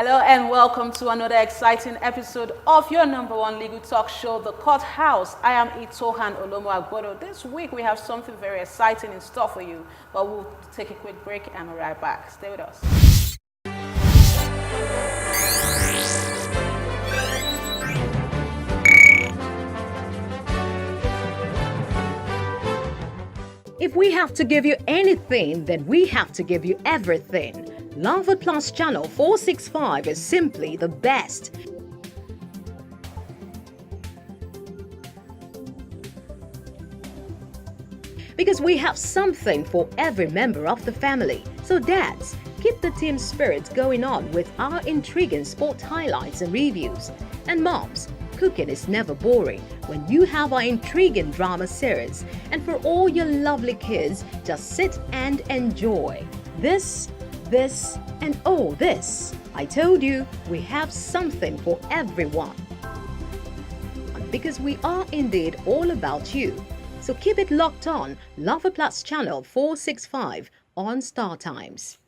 Hello and welcome to another exciting episode of your number one legal talk show, The Courthouse. I am Itohan Olomu-Agbodo. This week we have something very exciting in store for you, but we'll take a quick break and we'll be right back. Stay with us. If we have to give you anything, then we have to give you everything. Lava Plus Channel 465 is simply the best. Because we have something for every member of the family. So dads, keep the team spirit going on with our intriguing sport highlights and reviews. And moms, cooking is never boring when you have our intriguing drama series. And for all your lovely kids, just sit and enjoy. This, and oh this. I told you, we have something for everyone. Because we are indeed all about you. So keep it locked on Lava Plus Channel 465 on Star Times.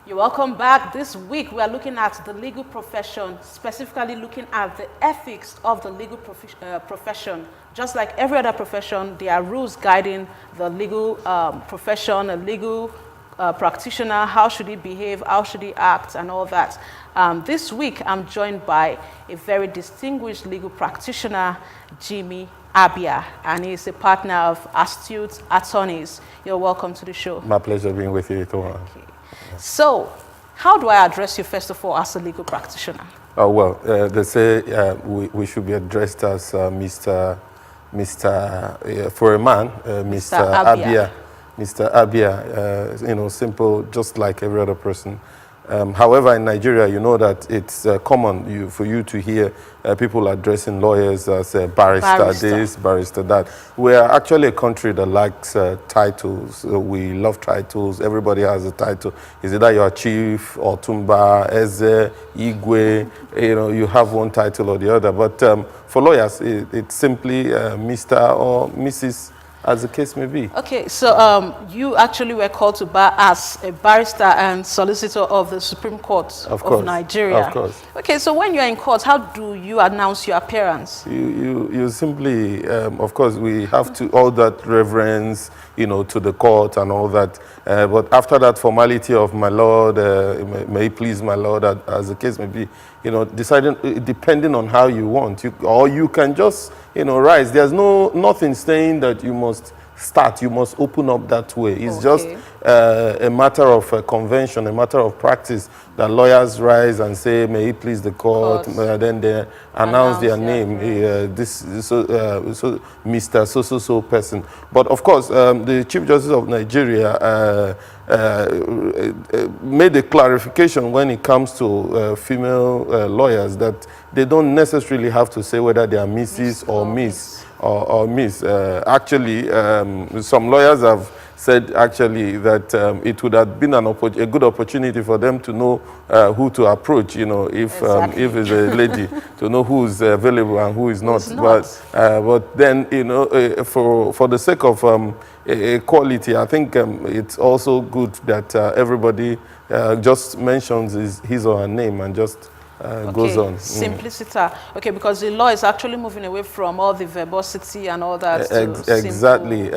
You're welcome back. This week we are looking at the legal profession, specifically looking at the ethics of the legal profession. Just like every other profession, there are rules guiding the legal profession, a legal practitioner, how should he behave, how should he act, and all that. This week I'm joined by a very distinguished legal practitioner, Jimmy Abia, and he's a partner of Astute Attorneys. You're welcome to the show. My pleasure being with you, Itohan. Okay. So, how do I address you first of all as a legal practitioner? Oh, well, they say we should be addressed as for a man, Mr. Abia. Mr. Abia, simple, just like every other person. However, in Nigeria, you know that it's common for you to hear people addressing lawyers as barrister this, barrister that. We are actually a country that likes titles. We love titles. Everybody has a title. Is it that you're chief, or Tumba, Eze, Igwe? You have one title or the other. But for lawyers, it's simply Mr. or Mrs., as the case may be. Okay, so you actually were called to bar as a barrister and solicitor of the Supreme Court of Nigeria. Of course. Okay, so when you're in court, how do you announce your appearance? You simply, of course, we have to all that reverence, to the court and all that. But after that formality of my lord, may it please my lord, as the case may be, depending on how you want, or you can just, rise. There's nothing saying that you must start, you must open up that way. It's just a matter of convention, a matter of practice that lawyers rise and say, may it please the court, then they announce their name, Mr. So person. But of course, the Chief Justice of Nigeria made a clarification when it comes to female lawyers that they don't necessarily have to say whether they are Mrs. or Miss. Or Miss. Actually, some lawyers have said actually that it would have been a good opportunity for them to know who to approach, if it's a lady, to know who is available and who is not. But then, for the sake of equality, I think it's also good that everybody just mentions his or her name and just goes on. Simplicity. Okay, because the law is actually moving away from all the verbosity and all that. Exactly.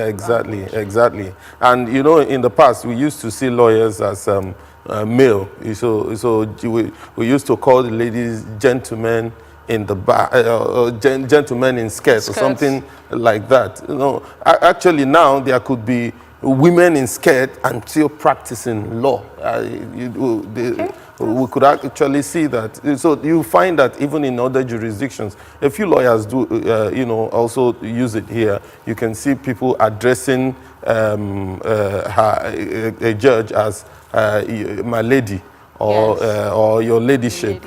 And in the past, we used to see lawyers as male. So we used to call the ladies gentlemen in the bar, gentlemen in skirts or something like that. Actually now there could be women in skirt and still practicing law. We could actually see that. So you find that even in other jurisdictions, a few lawyers do, also use it here. You can see people addressing a judge as my lady, or your ladyship,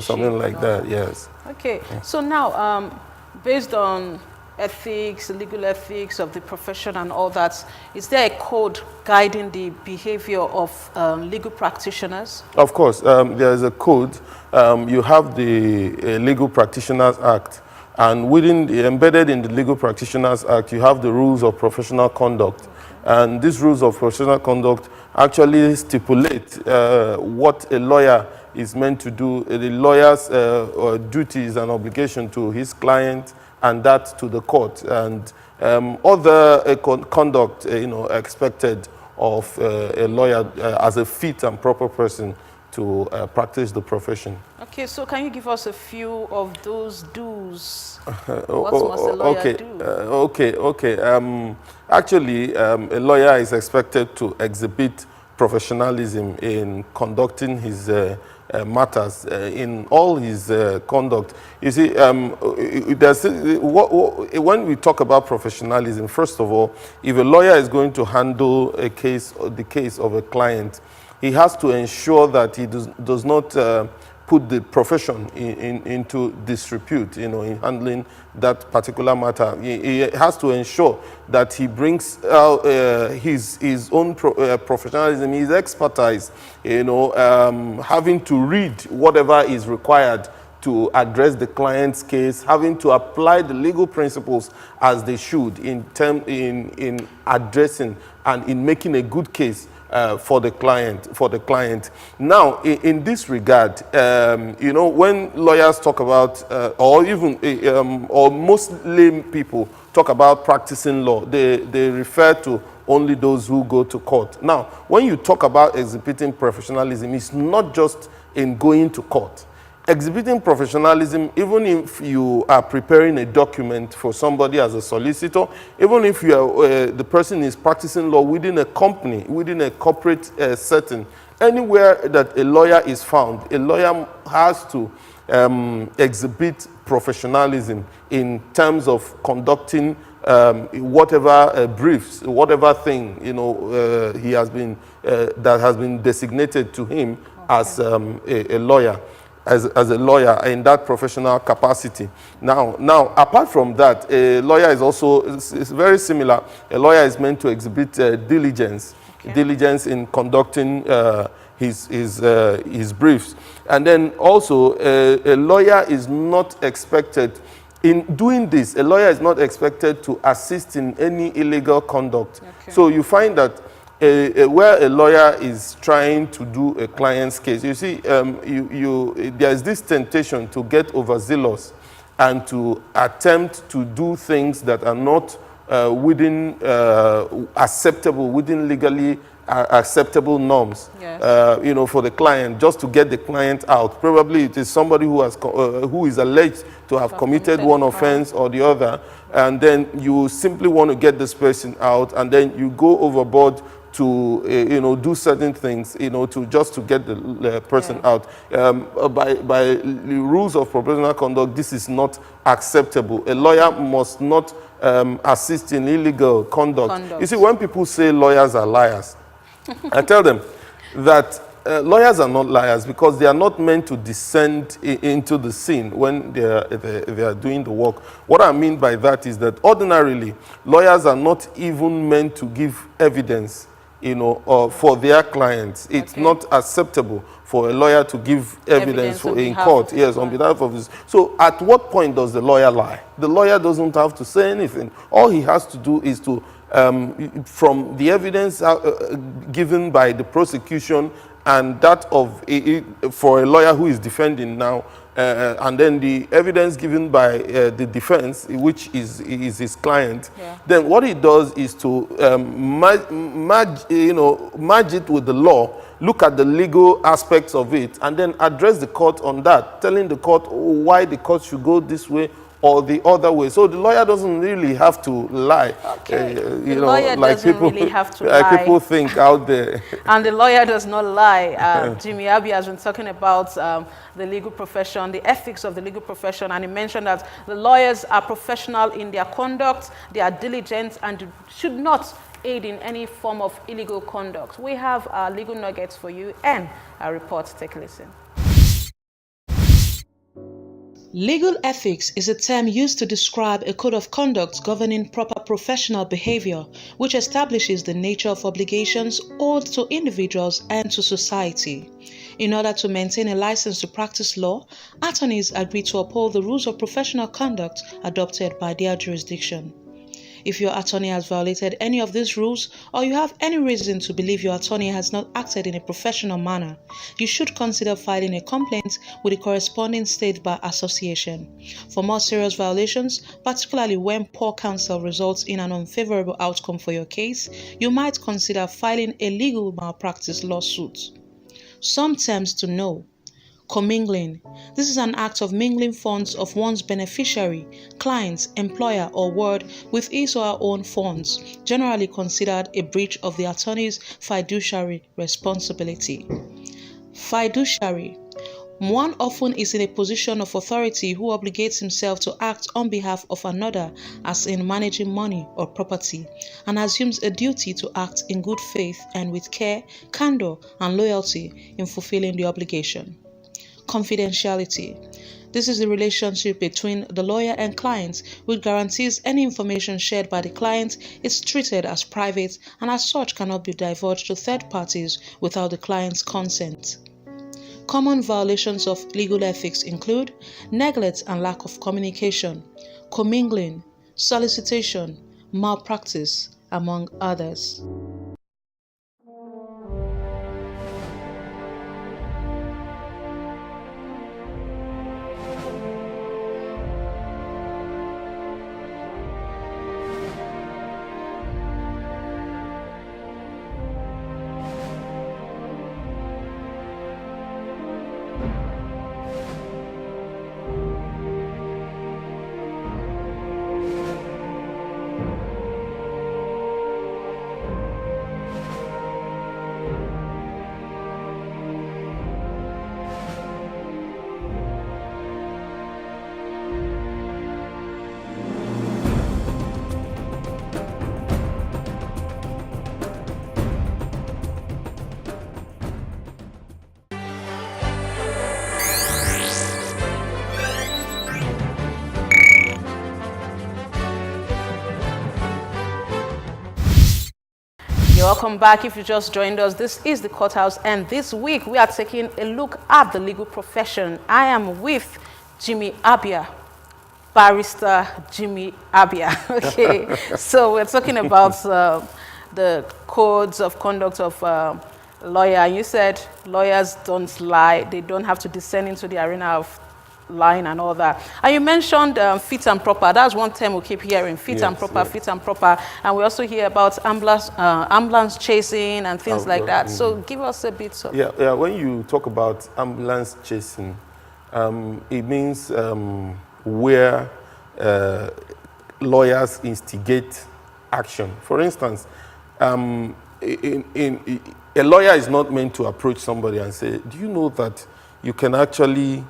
something like that. Yes. Okay. So now, based on ethics, legal ethics of the profession and all that, is there a code guiding the behavior of legal practitioners? Of course, there is a code. You have the Legal Practitioners Act, and embedded in the Legal Practitioners Act, you have the rules of professional conduct. And these rules of professional conduct actually stipulate what a lawyer is meant to do, the lawyer's duties and obligation to his client, and that to the court, and other conduct expected of a lawyer as a fit and proper person to practice the profession. Okay, so can you give us a few of those do's? What must a lawyer do? Actually, a lawyer is expected to exhibit professionalism in conducting his matters, in all his conduct. You see, when we talk about professionalism, first of all, if a lawyer is going to handle a case, the case of a client, he has to ensure that he does not put the profession into disrepute, in handling that particular matter. He has to ensure that he brings out his own professionalism, his expertise, having to read whatever is required to address the client's case, having to apply the legal principles as they should in addressing and in making a good case for the client. Now, in this regard, when lawyers talk about, or most lay people talk about practicing law, they refer to only those who go to court. Now, when you talk about exhibiting professionalism, it's not just in going to court. Exhibiting professionalism, even if you are preparing a document for somebody as a solicitor, even if you are, the person is practicing law within a company, within a corporate setting, anywhere that a lawyer is found, a lawyer has to exhibit professionalism in terms of conducting whatever briefs, whatever thing he has been that has been designated to him as a lawyer. As a lawyer in that professional capacity. Now, apart from that, a lawyer is also it's very similar. A lawyer is meant to exhibit diligence, diligence in conducting his briefs, and then also a lawyer is not expected. In doing this, a lawyer is not expected to assist in any illegal conduct. Okay. So you find that where a lawyer is trying to do a client's case, you see, there is this temptation to get overzealous and to attempt to do things that are not within legally acceptable norms. Yes. For the client, just to get the client out. Probably it is somebody who is alleged to have committed one offense or the other, and then you simply want to get this person out, and then you go overboard to do certain things to get the person out. By the rules of professional conduct, this is not acceptable. A lawyer must not assist in illegal conduct. You see, when people say lawyers are liars, I tell them that lawyers are not liars because they are not meant to descend into the scene when they are doing the work. What I mean by that is that ordinarily, lawyers are not even meant to give evidence for their clients. It's not acceptable for a lawyer to give evidence in court. Yes, on behalf of his. So at what point does the lawyer lie? The lawyer doesn't have to say anything. All he has to do is to, from the evidence given by the prosecution and that of, for a lawyer who is defending now, and then the evidence given by the defense, which is his client, then what he does is to merge it with the law, look at the legal aspects of it, and then address the court on that, telling the court why the court should go this way or the other way. So the lawyer doesn't really have to lie. Okay. The lawyer doesn't really have to lie. Like people think out there. And the lawyer does not lie. Jimmy Abi has been talking about the legal profession, the ethics of the legal profession, and he mentioned that the lawyers are professional in their conduct, they are diligent, and should not aid in any form of illegal conduct. We have our legal nuggets for you and our report. Take a listen. Legal ethics is a term used to describe a code of conduct governing proper professional behavior, which establishes the nature of obligations owed to individuals and to society. In order to maintain a license to practice law, attorneys agree to uphold the rules of professional conduct adopted by their jurisdiction. If your attorney has violated any of these rules, or you have any reason to believe your attorney has not acted in a professional manner, you should consider filing a complaint with the corresponding state bar association. For more serious violations, particularly when poor counsel results in an unfavorable outcome for your case, you might consider filing a legal malpractice lawsuit. Some terms to know. Commingling. This is an act of mingling funds of one's beneficiary, client, employer, or ward with his or her own funds, generally considered a breach of the attorney's fiduciary responsibility. Fiduciary. One often is in a position of authority who obligates himself to act on behalf of another, as in managing money or property, and assumes a duty to act in good faith and with care, candor, and loyalty in fulfilling the obligation. Confidentiality. This is the relationship between the lawyer and client, which guarantees any information shared by the client is treated as private and as such cannot be divulged to third parties without the client's consent. Common violations of legal ethics include neglect and lack of communication, commingling, solicitation, malpractice, among others. Welcome back. If you just joined us, this is the Courthouse, and this week we are taking a look at the legal profession. I am with Jimmy Abia, Barrister Jimmy Abia. Okay, so we're talking about the codes of conduct of lawyer. You said lawyers don't lie; they don't have to descend into the arena of lying and all that. And you mentioned fit and proper. That's one term we keep hearing, fit and proper, fit and proper. And we also hear about ambulance chasing and things like that. So give us a bit of... Yeah, when you talk about ambulance chasing, it means where lawyers instigate action. For instance, a lawyer is not meant to approach somebody and say, do you know that you can actually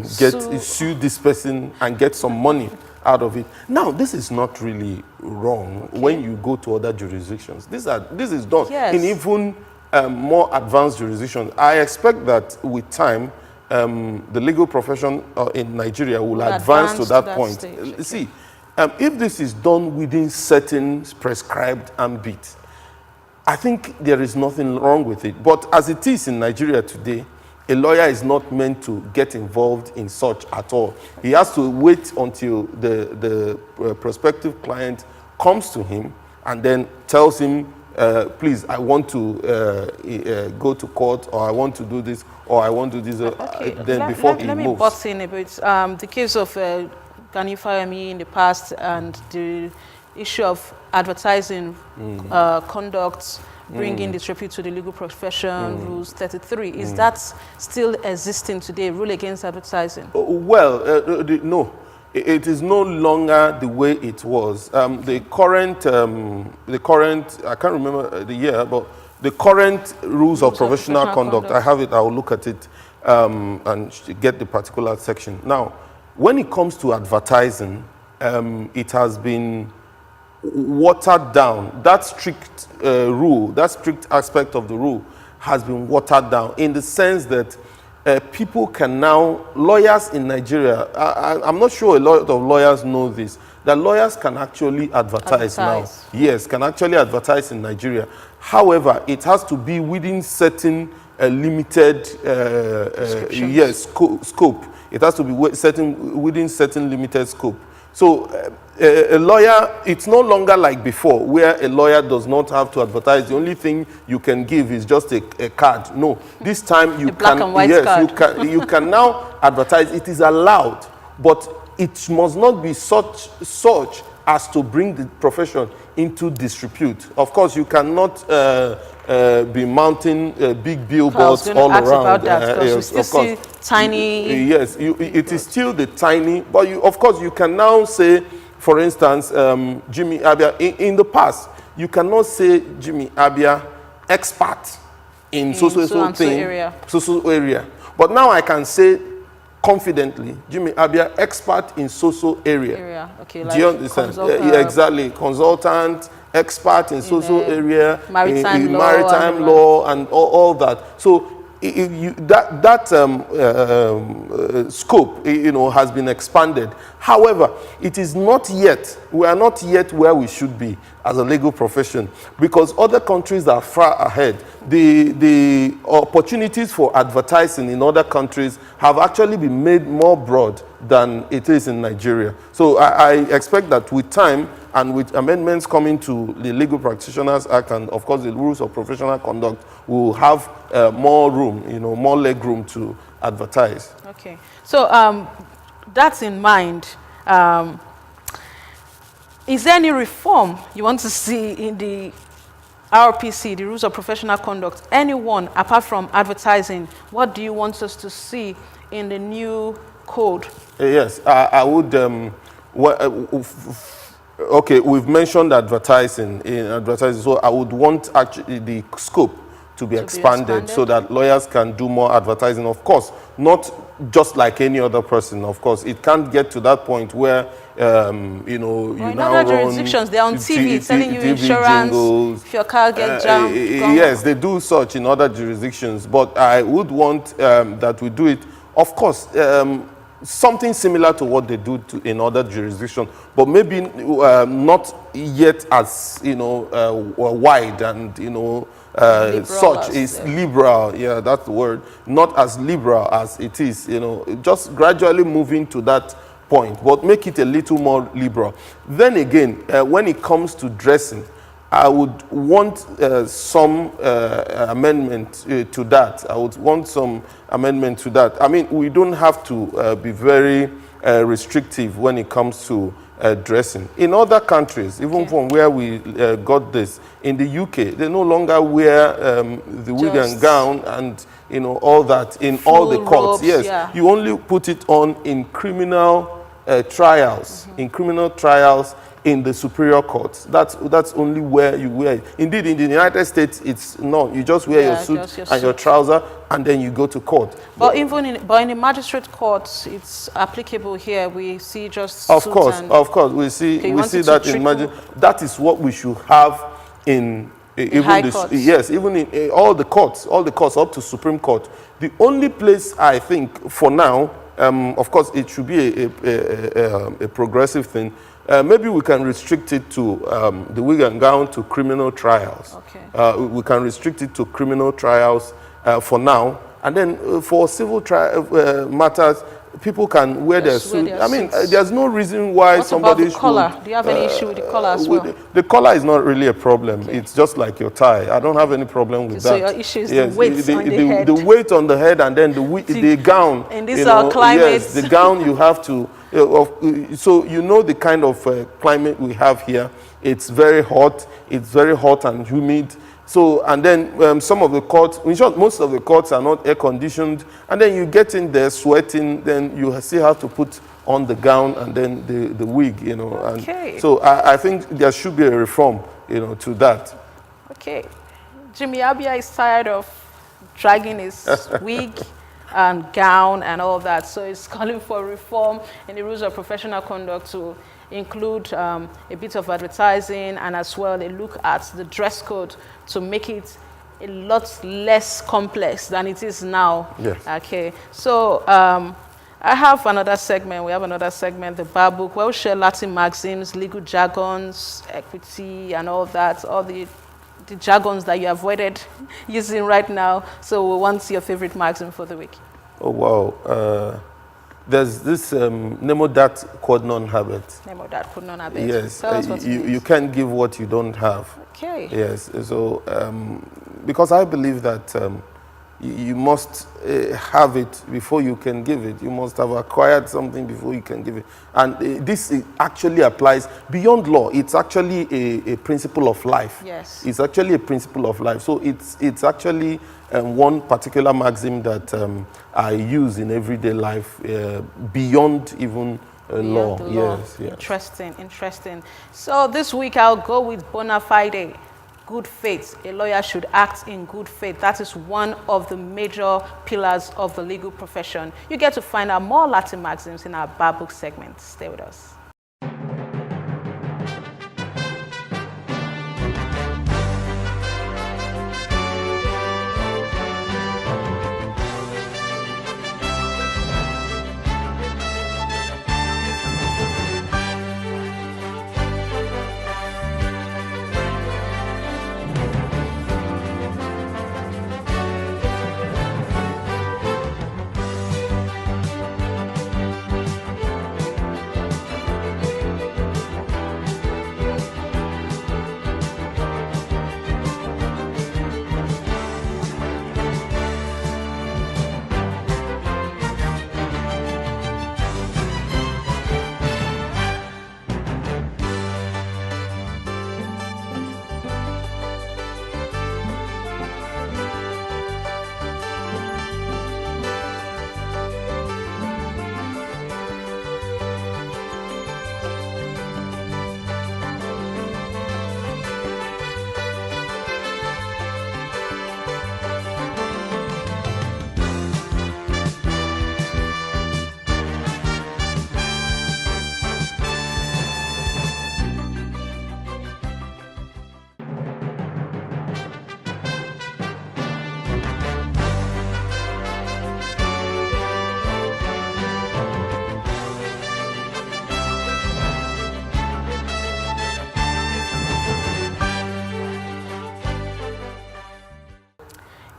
sue this person and get some money out of it? Now, this is not really wrong when you go to other jurisdictions. This is done in even more advanced jurisdictions. I expect that with time, the legal profession in Nigeria will advance to that point. Stage. See, if this is done within certain prescribed ambit, I think there is nothing wrong with it. But as it is in Nigeria today, a lawyer is not meant to get involved in such at all. He has to wait until the prospective client comes to him and then tells him, please, I want to go to court, or I want to do this, or I want to do this. Then before he moves. Let me butt in a bit. The case of Gani Fayemi in the past and the issue of advertising conduct, bringing disrepute to the legal profession, Rules 33. Is that still existing today, rule against advertising? Well, no. It is no longer the way it was. The current, I can't remember the year, but the current rules of professional conduct, I have it, I will look at it and get the particular section. Now, when it comes to advertising, it has been watered down. That strict rule, that strict aspect of the rule has been watered down in the sense that people can now, lawyers in Nigeria, I'm not sure a lot of lawyers know this, that lawyers can actually advertise now. Yes, can actually advertise in Nigeria. However, it has to be within certain limited scope. It has to be within certain limited scope. So a lawyer, it's no longer like before, where a lawyer does not have to advertise. The only thing you can give is just a card. No, this time you black and white card. you can now advertise. It is allowed, but it must not be such as to bring the profession into disrepute. Of course, you cannot be mounting big billboards all around. About that, you still see tiny. Yes, it is still the tiny, but of course, you can now say, for instance, Jimmy Abia. In the past, you cannot say Jimmy Abia expert in so area. But now I can say confidently, Jimmy Abia expert in so area. Okay, do you understand? Exactly, consultant, expert in area, maritime law, and all that. So that scope, has been expanded. However, it is not yet. We are not yet where we should be as a legal profession, because other countries are far ahead. The opportunities for advertising in other countries have actually been made more broad than it is in Nigeria. So I expect that with time and with amendments coming to the Legal Practitioners Act and, of course, the rules of professional conduct, we will have more room, more leg room to advertise. Okay. So that's in mind. Is there any reform you want to see in the RPC, the Rules of Professional Conduct? Anyone, apart from advertising, what do you want us to see in the new code? Yes, I would. Okay, we've mentioned advertising. So I would want actually the scope to be expanded so that lawyers can do more advertising. Of course, not just like any other person. Of course, it can't get to that point where you now other jurisdictions, they're on TV telling you insurance, jingles, if your car gets jammed. Yes, they do such in other jurisdictions, but I would want that we do it, of course, something similar to what they do in other jurisdictions, but maybe not yet as wide and such is liberal. Yeah, that's the word. Not as liberal as it is. Just gradually moving to that point, but make it a little more liberal. Then again, when it comes to dressing, I would want some amendment to that. I would want some amendment to that. I mean, we don't have to be very restrictive when it comes to dressing. In other countries, even from where we got this, in the UK, they no longer wear the wig and gown and all that in all the courts. Robes, yes, you only put it on in criminal trials. In criminal trials in the superior courts. That's only where you wear it. Indeed, in the United States, it's not. You just wear your suit and your trouser, and then you go to court. But even in the magistrate courts, it's applicable here. We see just of course, we see that in magistrate. That is what we should have in even courts. Yes, even in all the courts up to Supreme Court. The only place I think for now, of course, it should be a progressive thing. Maybe we can restrict it to the wig and gown to criminal trials. Okay. We can restrict it to criminal trials for now. And then for civil matters, people can wear their suit. I mean, there's no reason why somebody should... What about the collar? Do you have any issue with the collar as well? The collar is not really a problem. Okay. It's just like your tie. I don't have any problem with that. So your issue is the weight on the head. The weight on the head and then the gown. In this climate. Yes, the gown you have to... so the kind of climate we have here. It's very hot. It's very hot and humid. So, and then some of the courts, in short, most of the courts are not air conditioned. And then you get in there sweating, then you still have to put on the gown and then the wig, Okay. And so I think there should be a reform, to that. Okay. Jimmy Abia is tired of dragging his wig and gown and all that. So it's calling for reform in the rules of professional conduct to include a bit of advertising and as well a look at the dress code to make it a lot less complex than it is now. Yes. Okay. So I have another segment. We have another segment, the bar book, where we share Latin maxims, legal jargons, equity, and all that, all the jargons that you avoided using right now. So what's your favorite maxim for the week? Oh, wow. There's this nemo dat quod non habet. Nemo dat quod non habet. Yes. Tell us what it means. You can't give what you don't have. Okay. Yes. So, because I believe that you must have it before you can give it. You must have acquired something before you can give it. And this actually applies beyond law. It's actually a principle of life. Yes. It's actually a principle of life. So it's actually one particular maxim that I use in everyday life beyond even law. The law. Yes, yes. Interesting, interesting. So this week I'll go with bona fide. Good faith. A lawyer should act in good faith. That is one of the major pillars of the legal profession. You get to find out more Latin maxims in our bar book segment. Stay with us.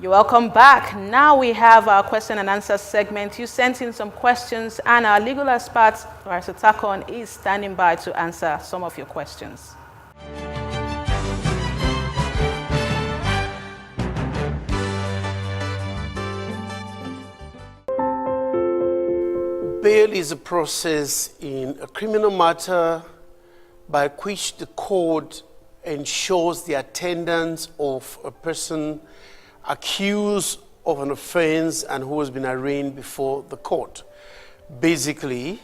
You're welcome back. Now we have our question and answer segment. You sent in some questions, and our legal expert, Barrister Takon, is standing by to answer some of your questions. Bail is a process in a criminal matter by which the court ensures the attendance of a person accused of an offense and who has been arraigned before the court. Basically,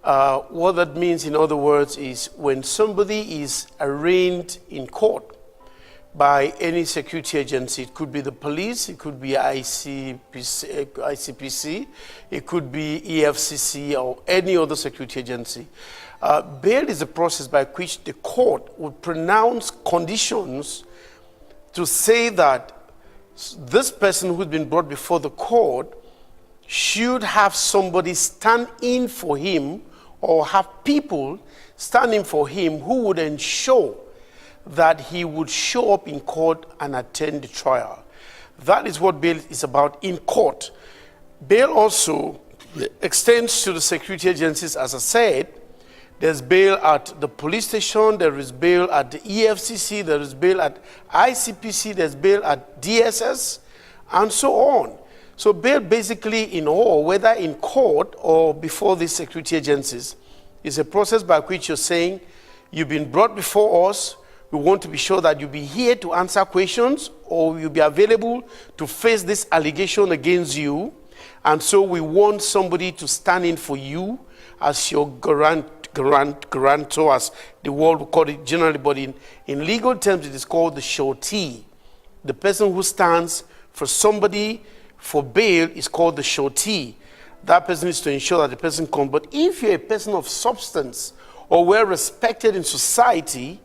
what that means, in other words, is when somebody is arraigned in court by any security agency, it could be the police, it could be ICPC, it could be EFCC or any other security agency. Bail is a process by which the court would pronounce conditions to say that this person who's been brought before the court should have somebody stand in for him or have people standing for him who would ensure that he would show up in court and attend the trial. That is what bail is about in court. Bail also extends to the security agencies, as I said. There's bail at the police station, there is bail at the EFCC, there is bail at ICPC, there's bail at DSS, and so on. So bail basically in all, whether in court or before these security agencies, is a process by which you're saying, you've been brought before us, we want to be sure that you'll be here to answer questions or you'll be available to face this allegation against you. And so we want somebody to stand in for you as your guarantor, as the world will call it generally, but in legal terms it is called the surety. The person who stands for somebody for bail is called the surety. That person is to ensure that the person comes. But if you're a person of substance or well respected in society,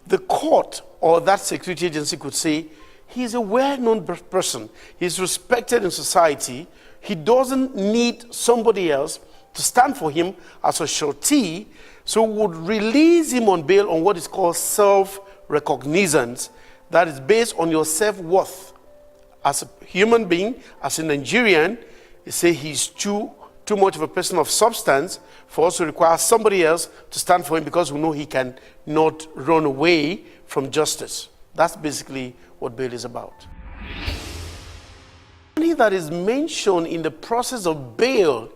the court or that security agency could say, he's a well-known person. He's respected in society. He doesn't need somebody else to stand for him as a surety, so would release him on bail on what is called self-recognizance, that is based on your self-worth. As a human being, as a Nigerian, you say he's too much of a person of substance for us to require somebody else to stand for him because we know he can not run away from justice. That's basically what bail is about. Money that is mentioned in the process of bail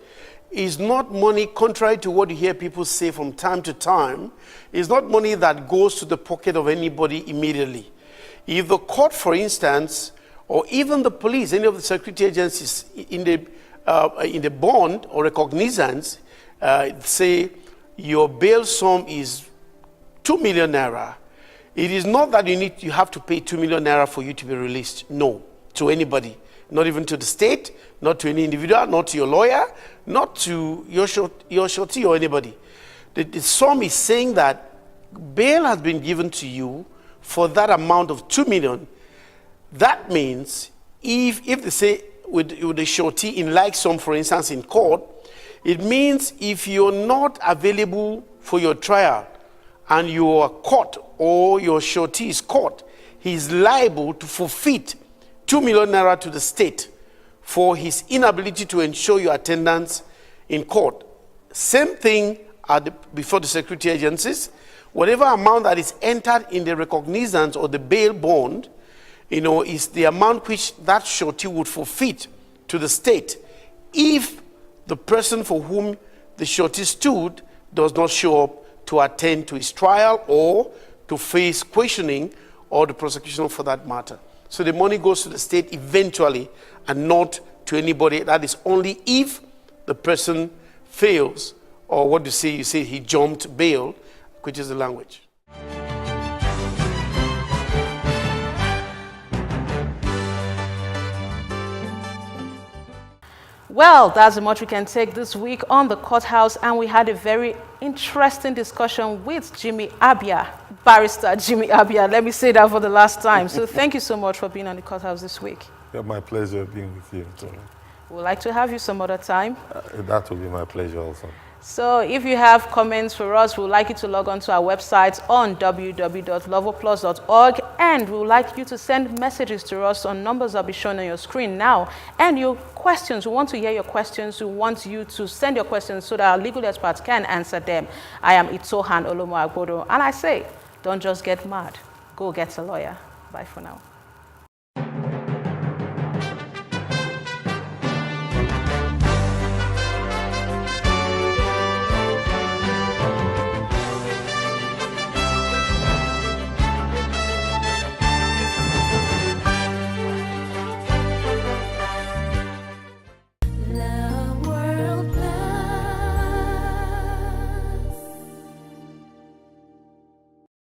is not money, contrary to what you hear people say from time to time, is not money that goes to the pocket of anybody immediately. If the court, for instance, or even the police, any of the security agencies in the bond or recognizance, say your bail sum is 2 million naira, it is not that you have to pay 2 million naira for you to be released. No, to anybody. Not even to the state, not to any individual, not to your lawyer, not to your surety or anybody. The sum is saying that bail has been given to you for that amount of 2 million. That means if they say with the surety in like sum, for instance, in court, it means if you're not available for your trial and you are caught or your surety is caught, he's liable to forfeit 2 million naira to the state for his inability to ensure your attendance in court. Same thing before the security agencies. Whatever amount that is entered in the recognizance or the bail bond, is the amount which that surety would forfeit to the state if the person for whom the surety stood does not show up to attend to his trial or to face questioning or the prosecution for that matter. So the money goes to the state eventually and not to anybody. That is only if the person fails, or what you say he jumped bail, which is the language. Well, that's much we can take this week on the Courthouse, and we had a very interesting discussion with Jimmy Abia, Barrister Jimmy Abia. Let me say that for the last time. So thank you so much for being on the Courthouse this week. Yeah, my pleasure being with you. We'd like to have you some other time. That will be my pleasure also. So if you have comments for us, we would like you to log on to our website on www.loverplus.org, and we would like you to send messages to us on numbers that will be shown on your screen now. And your questions, we want to hear your questions. We want you to send your questions so that our legal experts can answer them. I am Itohan Olomu-Agbodo, and I say, don't just get mad. Go get a lawyer. Bye for now.